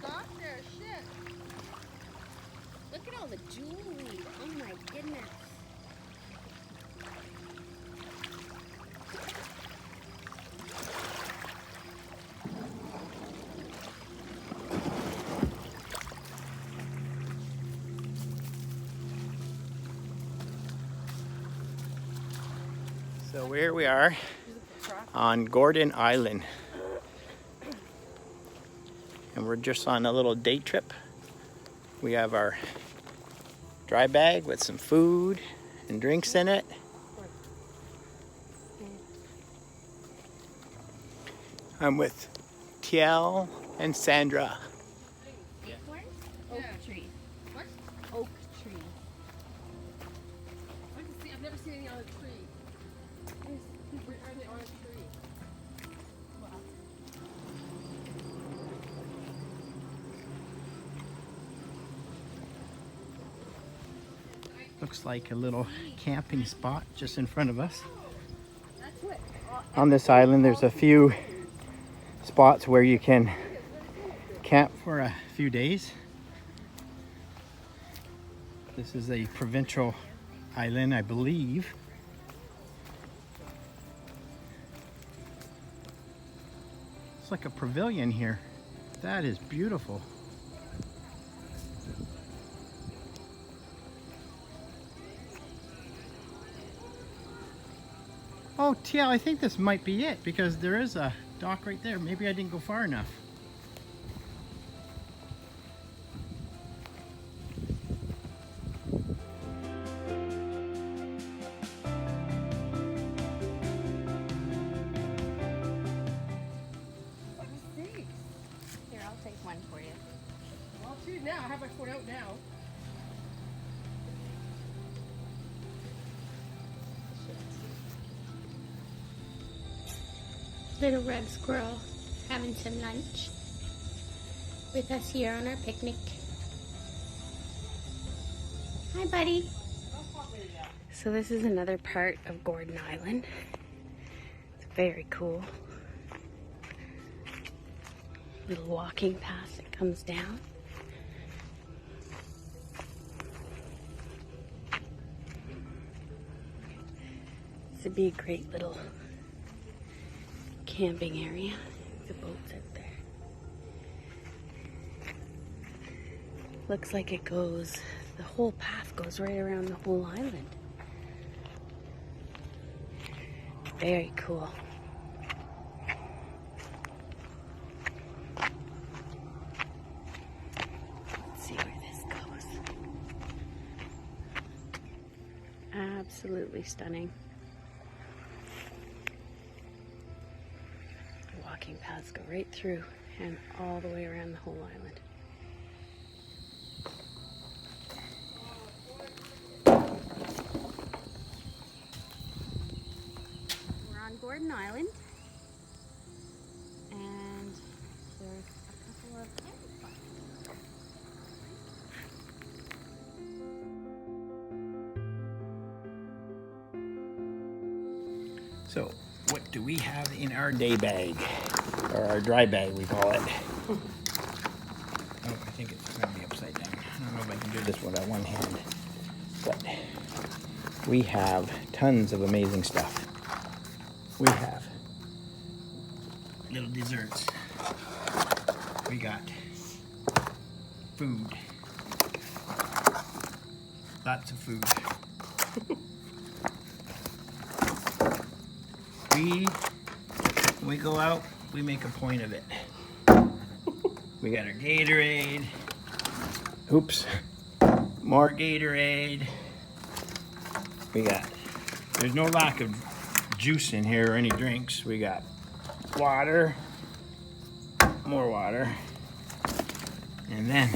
dock there. Shit. Look at all the jewelry. Oh my goodness. So here we are on Gordon Island. And we're just on a little day trip. We have our dry bag with some food and drinks in it. I'm with Tiel and Sandra. Acorns? Yeah. Oak tree. What? Oak tree. I've never seen any on a tree. Where are they on a tree? Looks like a little camping spot just in front of us. That's what. On this island, there's a few spots where you can camp for a few days. This is a provincial island, I believe. It's like a pavilion here. That is beautiful. Oh, Tia, I think this might be it because there is a dock right there. Maybe I didn't go far enough. Here, I'll take one for you. Well, I'll choose now. I have my phone out now. Little red squirrel having some lunch with us here on our picnic. Hi, buddy. So this is another part of Gordon Island. It's very cool. Little walking path that comes down. This would be a great little camping area. The boat's out there. Looks like it goes, the whole path goes right around the whole island. Very cool. Let's see where this goes. Absolutely stunning. Walking paths go right through and all the way around the whole island. We're on Gordon Island and there's a couple of camping spots. So, what do we have in our day bag? Or our dry bag, we call it. Oh, I think it's going to be upside down. I don't know if I can do this with one hand. But we have tons of amazing stuff. We have little desserts. We got food. Lots of food. When we go out, we make a point of it. We got our Gatorade. Oops. More Gatorade. There's no lack of juice in here or any drinks. We got water, more water, and then,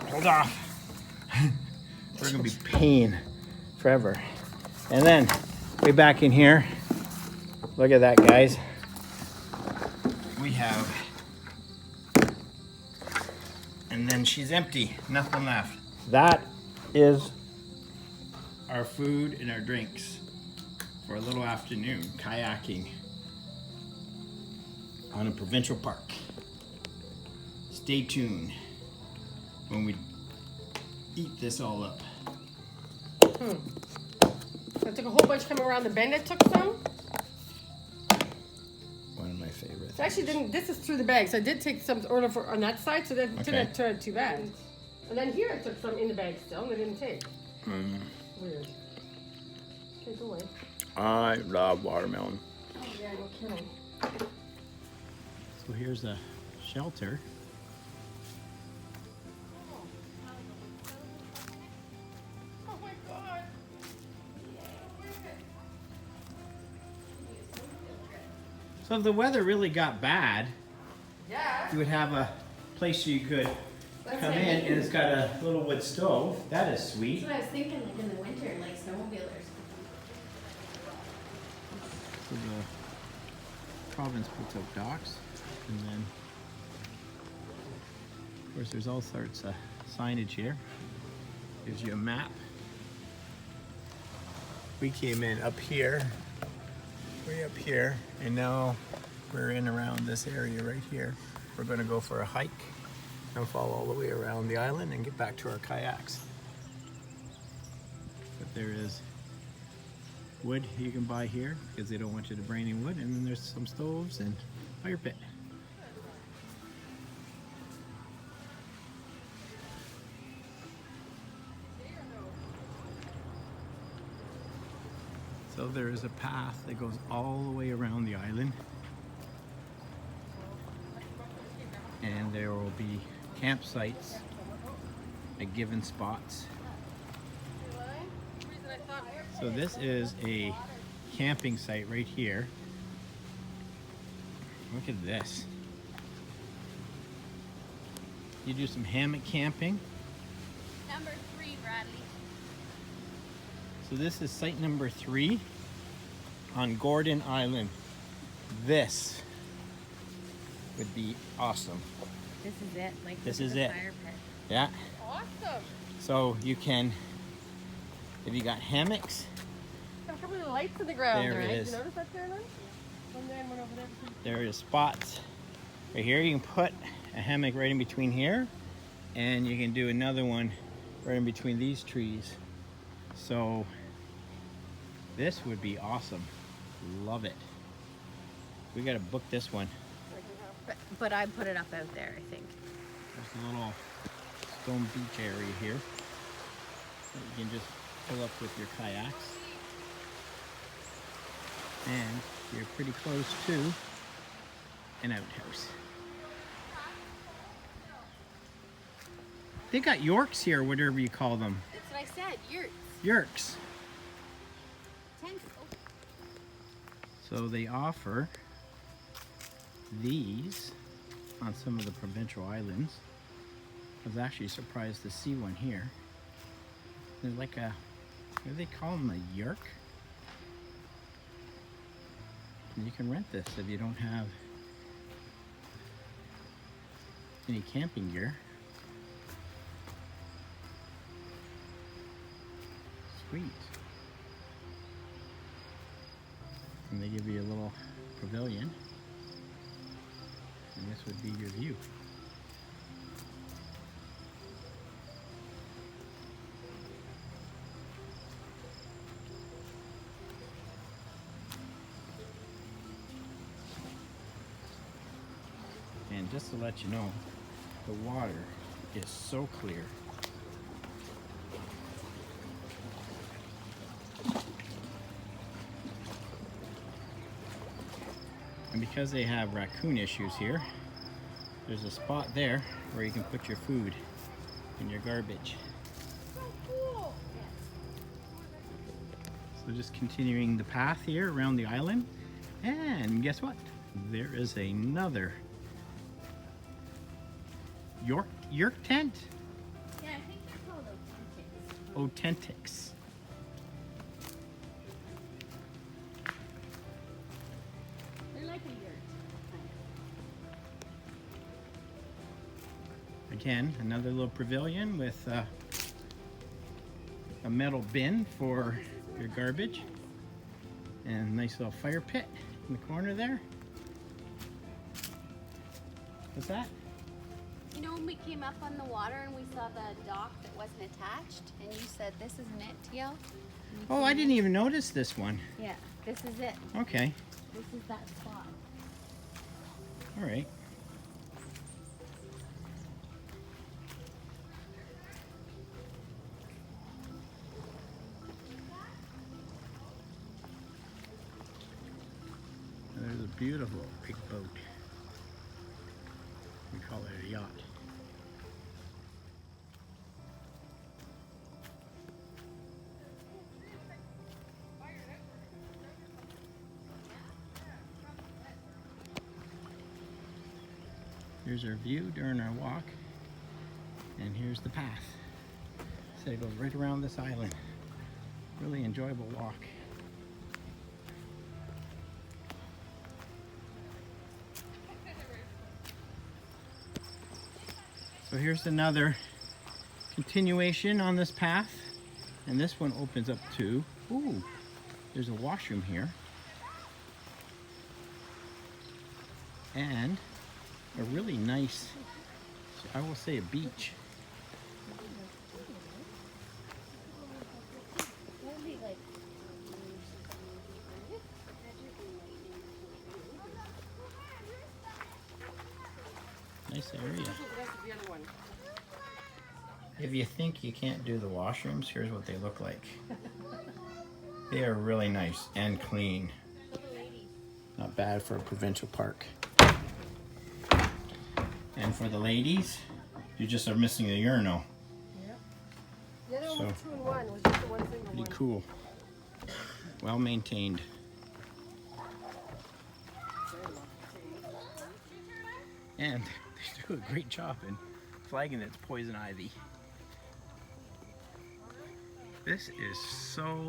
hold off. We're gonna be paying forever. And then, way back in here, look at that, guys. We have, and then she's empty, nothing left. That is our food and our drinks for a little afternoon kayaking on a provincial park. stay tuned when we eat this all up. I took a whole bunch coming around the bend. I took some. One of my favorites. So I actually didn't. This is through the bag, so I did take some order for on that side, so that didn't turn too bad. And then here I took some in the bag still, and I didn't take. Weird. Okay, go away. I love watermelon. Oh yeah, no kidding. So here's a shelter. Oh my God. So if the weather really got bad, Yeah. you would have a place you could That's come in, it. and it's got a little wood stove. That is sweet. That's what I was thinking, like in the winter, like snowmobilers. So the province puts up docks, and then of course there's all sorts of signage here. Gives you a map. We came in up here, way up here, and now we're in around this area right here. We're going to go for a hike and follow all the way around the island and get back to our kayaks. But there is wood you can buy here because they don't want you to bring any wood, and then there's some stoves and fire pit. So there is a path that goes all the way around the island, and there will be campsites at given spots. So this is a camping site right here. Look at this. You do some hammock camping. Number 3, Bradley. So this is site number 3 on Gordon Island. This would be awesome. This is it. Like This is is the it. fire pit. Yeah. Awesome. So you can, if you got hammocks, Got a couple of lights in the ground, There it right? is. You notice that there, then? One there and one over there. there is spots right here. You can put a hammock right in between here, and you can do another one right in between these trees. So this would be awesome. Love it. We gotta book this one. But I put it up out there, I think. There's a little stone beach area here that you can just pull up with your kayaks. And you're pretty close to an outhouse. They got Yorks here, whatever you call them. That's what I said. Yurts. Yerks. Tents. So they offer these on some of the provincial islands. I was actually surprised to see one here. They're like a, what do they call them, a yerk? And you can rent this if you don't have any camping gear. Sweet. And they give you a little pavilion. And this would be your view. And just to let you know, the water is so clear. And because they have raccoon issues here, there's a spot there where you can put your food and your garbage. So just continuing the path here around the island. And guess what? There is another York tent? Yeah, I think they're called Authentics. They're like a yurt. Again, another little pavilion with a metal bin for your garbage. And a nice little fire pit in the corner there. What's that? You know when we came up on the water and we saw the dock that wasn't attached, and you said, "This isn't it, Teal?" Oh, I didn't even notice this one. Yeah, this is it. Okay. This is that spot. All right. There's a beautiful big boat. We call it a yacht. Here's our view during our walk, and here's the path. So it goes right around this island. Really enjoyable walk. So here's another continuation on this path, and this one opens up to, ooh, there's a washroom here. And a really nice, I will say, a beach. Nice area. If you think you can't do the washrooms, here's what they look like. They are really nice and clean. Not bad for a provincial park. And for the ladies, you just are missing the urinal. Yep. The other one was 2 in 1. It was just the one single one. Pretty cool. Well maintained. And they do a great job in flagging its poison ivy. This is so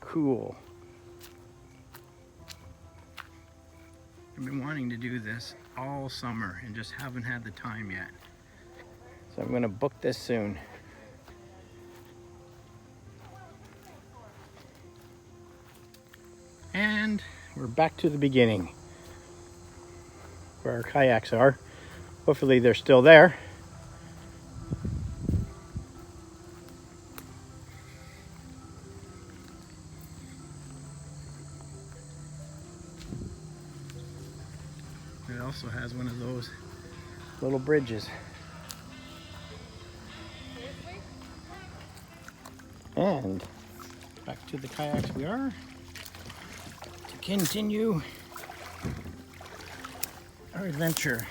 cool. I've been wanting to do this all summer and just haven't had the time yet. So I'm gonna book this soon. And we're back to the beginning where our kayaks are. Hopefully they're still there. It also has one of those little bridges. And back to the kayaks we are to continue our adventure.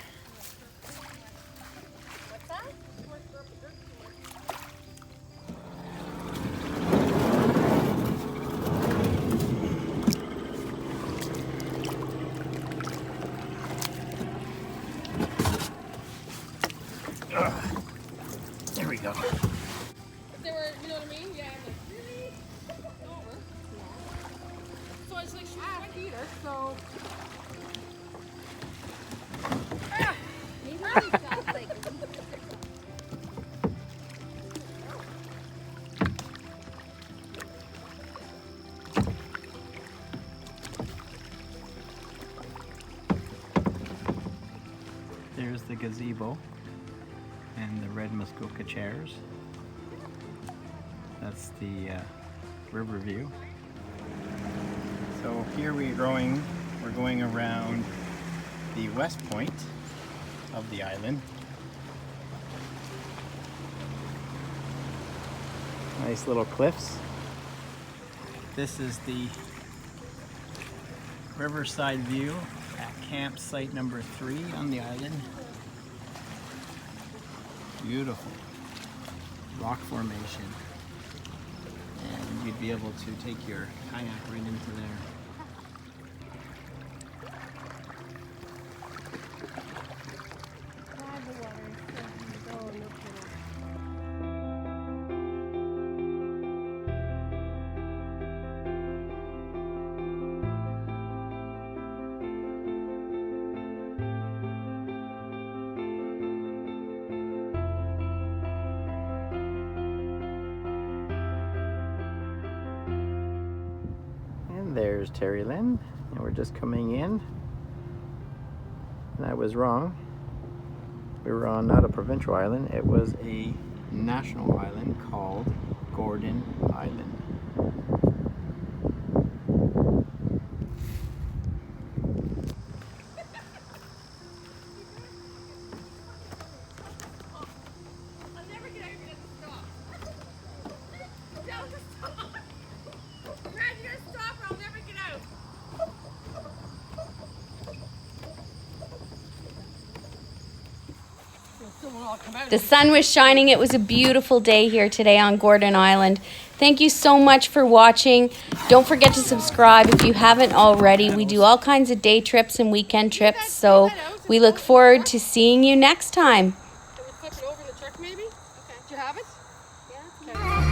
There we go. If they were, you know what I mean? Yeah, I'm like, really? Over. So I was like, should I eat her? So. Ah! There's the gazebo and the red muskoka chairs. That's the river view. So here we're going around the west point of the island. Nice little cliffs. This is the riverside view at campsite number 3 on the island. Beautiful rock formation, and you'd be able to take your kayak right into there. There's Terry Lynn, and we're just coming in. And I was wrong. We were on not a provincial island, it was a national island called Gordon Island. The sun was shining. It was a beautiful day here today on Gordon Island. Thank you so much for watching. Don't forget to subscribe if you haven't already. We do all kinds of day trips and weekend trips, so we look forward to seeing you next time. Can we flip it over in the truck maybe? Okay. Do you have it? Yeah. Okay.